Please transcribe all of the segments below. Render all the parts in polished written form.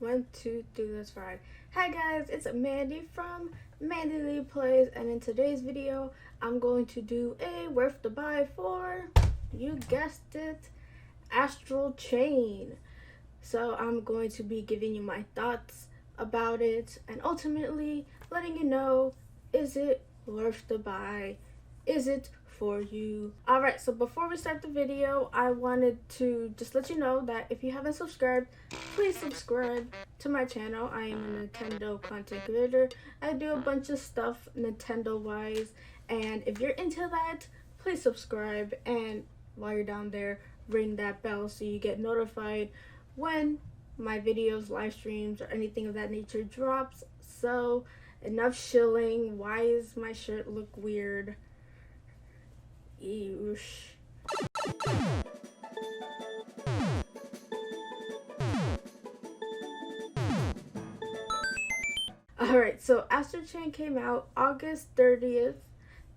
1, 2, 3, let's ride. Hi guys, it's Mandy from MandyleePlays, and in today's video, I'm going to do a worth to buy for, you guessed it, Astral Chain. So I'm going to be giving you my thoughts about it and ultimately letting you know, is it worth the buy? Is it for you? Alright, so before we start the video, I wanted to just let you know that if you haven't subscribed, please subscribe to my channel. I am a Nintendo content creator. I do a bunch of stuff Nintendo wise, and if you're into that, please subscribe, and while you're down there, ring that bell so you get notified when my videos, live streams, or anything of that nature drops. So enough shilling. Why is my shirt look weird? Eesh. Alright, so Astral Chain came out August 30th,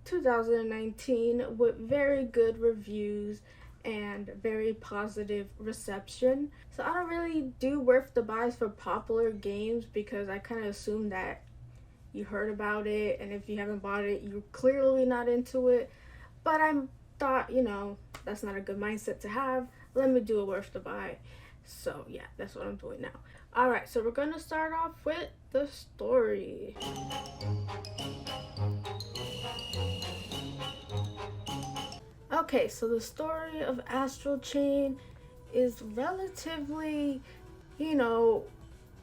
2019 with very good reviews and very positive reception. So I don't really do worth the buys for popular games because I kind of assume that you heard about it, and if you haven't bought it, you're clearly not into it. But I thought, that's not a good mindset to have. Let me do a worth to buy. So yeah, that's what I'm doing now. Alright, so we're gonna start off with the story. Okay, so the story of Astral Chain is relatively,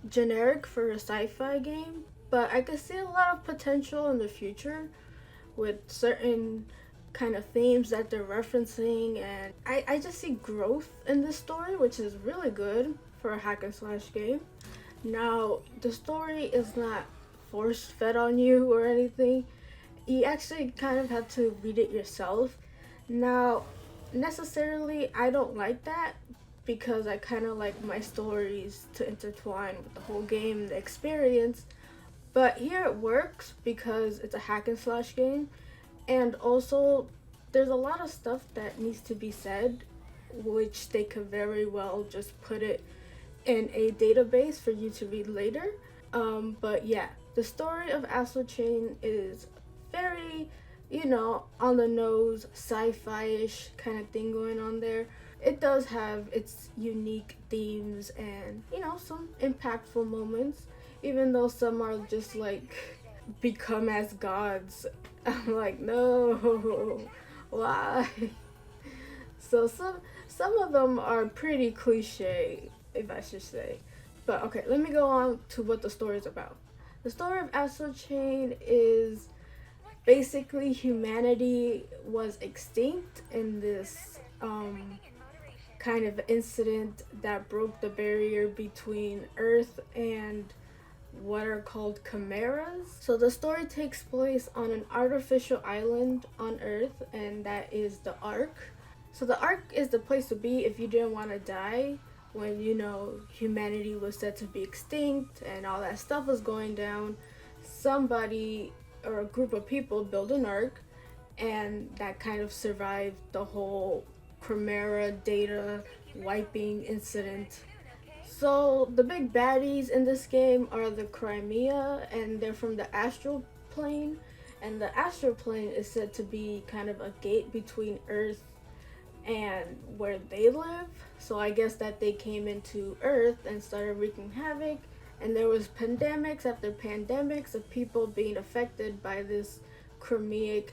generic for a sci-fi game, but I could see a lot of potential in the future with certain kind of themes that they're referencing, and I just see growth in this story, which is really good for a hack and slash game. Now, the story is not force fed on you or anything. You actually kind of have to read it yourself. Now, necessarily, I don't like that because I kind of like my stories to intertwine with the whole game, the experience. But here it works because it's a hack and slash game, and also there's a lot of stuff that needs to be said, which they could very well just put it in a database for you to read later. But yeah, the story of Astral Chain is very, on the nose, sci-fi-ish kind of thing going on there. It does have its unique themes and, some impactful moments, even though some are just like become as gods. I'm like, no, why? So some of them are pretty cliche, if I should say. But okay, let me go on to what the story is about. The story of Astral Chain is basically humanity was extinct in this kind of incident that broke the barrier between Earth and what are called chimeras. So the story takes place on an artificial island on Earth, and that is the Ark. So the Ark is the place to be if you didn't want to die when, humanity was said to be extinct and all that stuff was going down. Somebody or a group of people built an Ark, and that kind of survived the whole chimera data wiping incident. So the big baddies in this game are the Crimea, and they're from the Astral Plane, and the Astral Plane is said to be kind of a gate between Earth and where they live. So I guess that they came into Earth and started wreaking havoc, and there was pandemics after pandemics of people being affected by this Crimeic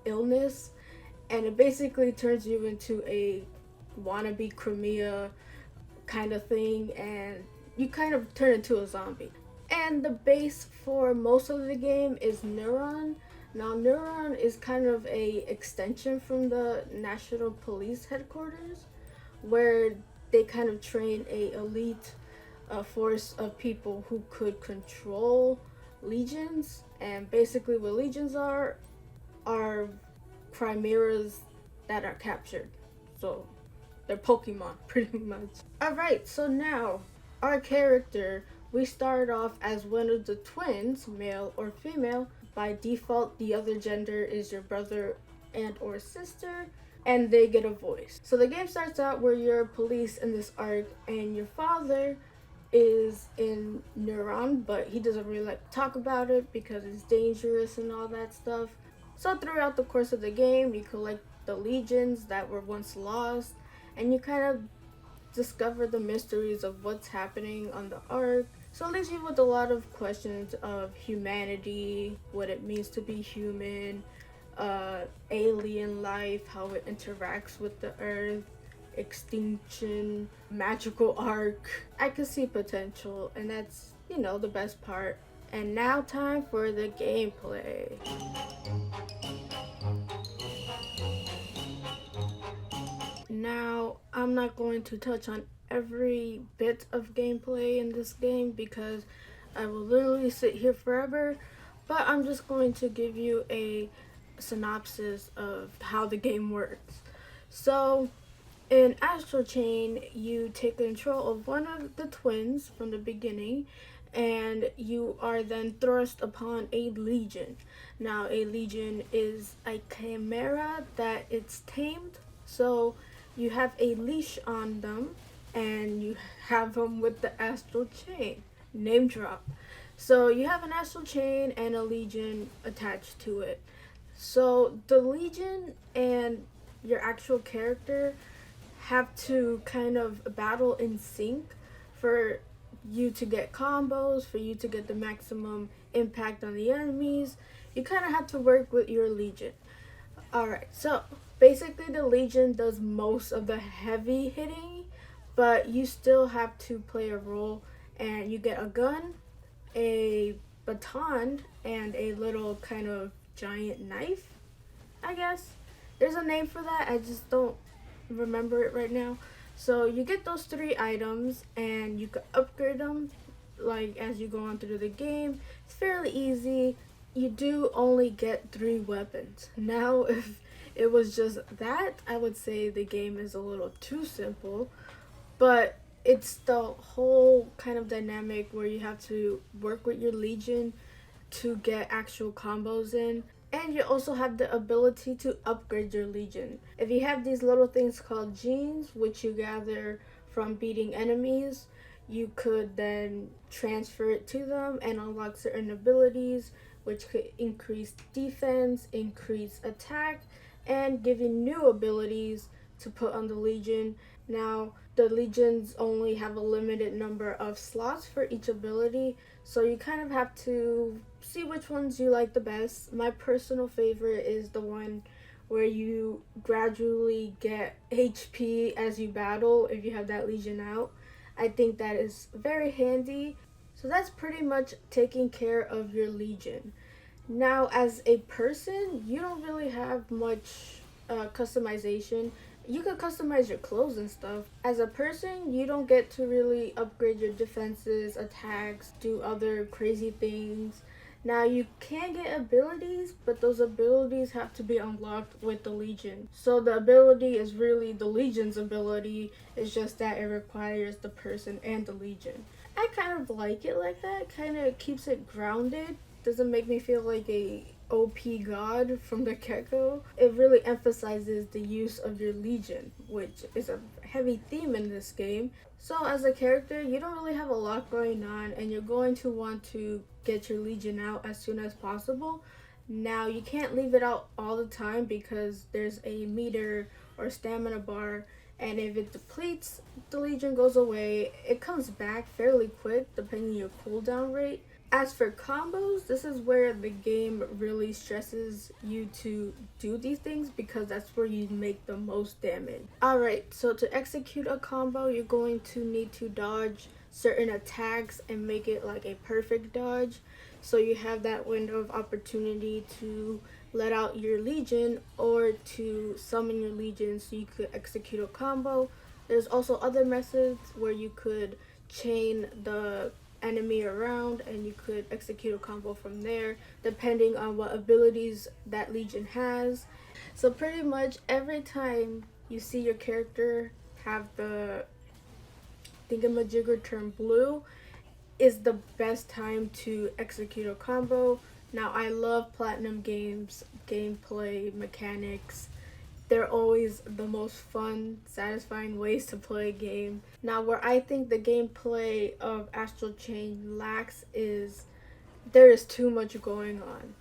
illness, and it basically turns you into a wannabe Crimea kind of thing, and you kind of turn into a zombie. And the base for most of the game is Neuron. Now Neuron is kind of a extension from the National Police headquarters, where they kind of train a elite force of people who could control legions. And basically what legions are chimeras that are captured. So they're Pokemon, pretty much. Alright, so now, our character, we start off as one of the twins, male or female. By default, the other gender is your brother and or sister, and they get a voice. So the game starts out where you're police in this arc, and your father is in Neuron, but he doesn't really like to talk about it because it's dangerous and all that stuff. So throughout the course of the game, you collect the legions that were once lost, and you kind of discover the mysteries of what's happening on the ark. So it leaves you with a lot of questions of humanity, what it means to be human, alien life, how it interacts with the earth, extinction, magical arc. I could see potential, and that's, the best part. And now time for the gameplay. Now, I'm not going to touch on every bit of gameplay in this game because I will literally sit here forever, but I'm just going to give you a synopsis of how the game works. So, in Astral Chain, you take control of one of the twins from the beginning, and you are then thrust upon a legion. Now, a legion is a chimera that it's tamed, so you have a leash on them, and you have them with the Astral Chain. Name drop. So you have an Astral Chain and a legion attached to it. So the legion and your actual character have to kind of battle in sync for you to get combos, for you to get the maximum impact on the enemies. You kind of have to work with your legion. Alright, so basically the legion does most of the heavy hitting, but you still have to play a role, and you get a gun, a baton, and a little kind of giant knife, I guess. There's a name for that, I just don't remember it right now. So you get those 3 items, and you can upgrade them like as you go on through the game. It's fairly easy. You do only get 3 weapons. Now, if it was just that, I would say the game is a little too simple, but it's the whole kind of dynamic where you have to work with your legion to get actual combos in. And you also have the ability to upgrade your legion. If you have these little things called genes, which you gather from beating enemies, you could then transfer it to them and unlock certain abilities, which could increase defense, increase attack, and give you new abilities to put on the legion. Now, the legions only have a limited number of slots for each ability, so you kind of have to see which ones you like the best. My personal favorite is the one where you gradually get HP as you battle if you have that legion out. I think that is very handy. So that's pretty much taking care of your legion. Now, as a person, you don't really have much customization. You can customize your clothes and stuff. As a person, you don't get to really upgrade your defenses, attacks, do other crazy things. Now, you can get abilities, but those abilities have to be unlocked with the Legion. So the ability is really the Legion's ability, it's just that it requires the person and the Legion. I kind of like it like that, kind of keeps it grounded. Doesn't make me feel like a OP god from the get-go. It really emphasizes the use of your legion, which is a heavy theme in this game. So as a character, you don't really have a lot going on, and you're going to want to get your legion out as soon as possible. Now, you can't leave it out all the time because there's a meter or stamina bar, and if it depletes, the legion goes away. It comes back fairly quick depending on your cooldown rate. As for combos, this is where the game really stresses you to do these things because that's where you make the most damage. Alright, so to execute a combo, you're going to need to dodge certain attacks and make it like a perfect dodge. So you have that window of opportunity to let out your legion or to summon your legion so you could execute a combo. There's also other methods where you could chain the enemy around and you could execute a combo from there depending on what abilities that legion has. So pretty much every time you see your character have the thingamajigger turn blue is the best time to execute a combo. Now, I love Platinum games, gameplay, mechanics, they're always the most fun, satisfying ways to play a game. Now, where I think the gameplay of Astral Chain lacks is there is too much going on.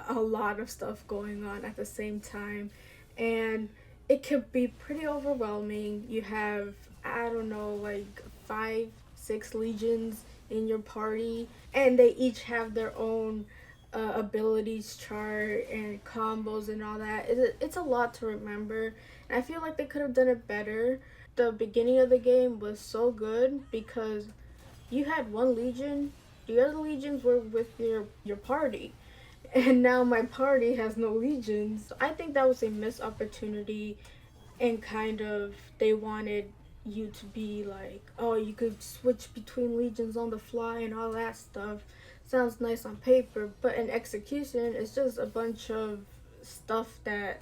A lot of stuff going on at the same time. And it could be pretty overwhelming. You have, I don't know, like 5, 6 legions in your party, and they each have their own abilities chart and combos and all that. It's a lot to remember, and I feel like they could have done it better. The beginning of the game was so good because you had one legion, the other legions were with your party, and now my party has no legions. So I think that was a missed opportunity, and kind of they wanted you to be like, oh, you could switch between legions on the fly and all that stuff. Sounds nice on paper, but in execution, it's just a bunch of stuff that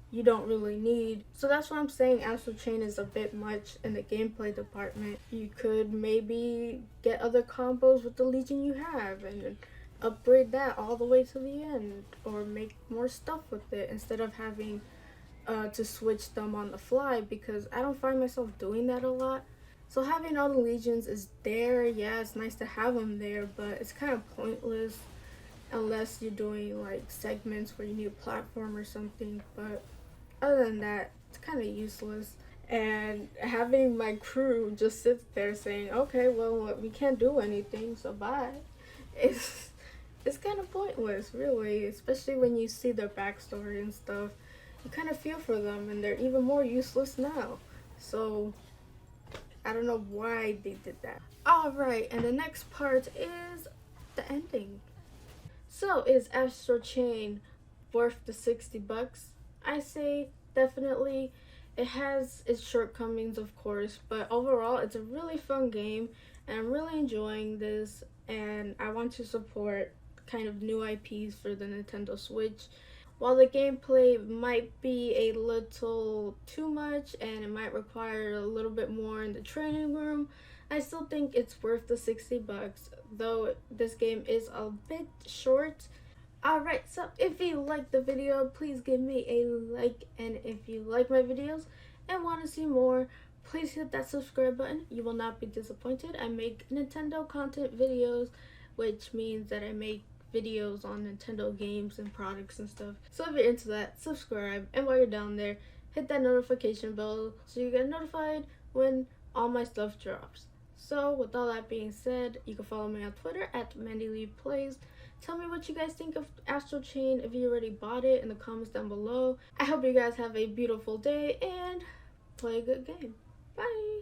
you don't really need. So that's what I'm saying. Astral Chain is a bit much in the gameplay department. You could maybe get other combos with the legion you have and upgrade that all the way to the end, or make more stuff with it instead of having to switch them on the fly, because I don't find myself doing that a lot. So having all the legions is there. Yeah, it's nice to have them there, but it's kind of pointless unless you're doing like segments where you need a platform or something. But other than that, it's kind of useless. And having my crew just sit there saying, okay, well, we can't do anything, so bye. It's kind of pointless, really, especially when you see their backstory and stuff. You kind of feel for them, and they're even more useless now. So I don't know why they did that. Alright, and the next part is the ending. So is Astral Chain worth the $60? I say definitely. It has its shortcomings, of course, but overall it's a really fun game, and I'm really enjoying this, and I want to support kind of new IPs for the Nintendo Switch. While the gameplay might be a little too much and it might require a little bit more in the training room, I still think it's worth the $60, though this game is a bit short. Alright, so if you like the video, please give me a like, and if you like my videos and want to see more, please hit that subscribe button. You will not be disappointed. I make Nintendo content videos, which means that I make videos on Nintendo games and products and stuff. So if you're into that, subscribe, and while you're down there, hit that notification bell so you get notified when all my stuff drops. So with all that being said, you can follow me on Twitter at MandyleePlays. Tell me what you guys think of Astral Chain if you already bought it in the comments down below. I hope you guys have a beautiful day and play a good game. Bye!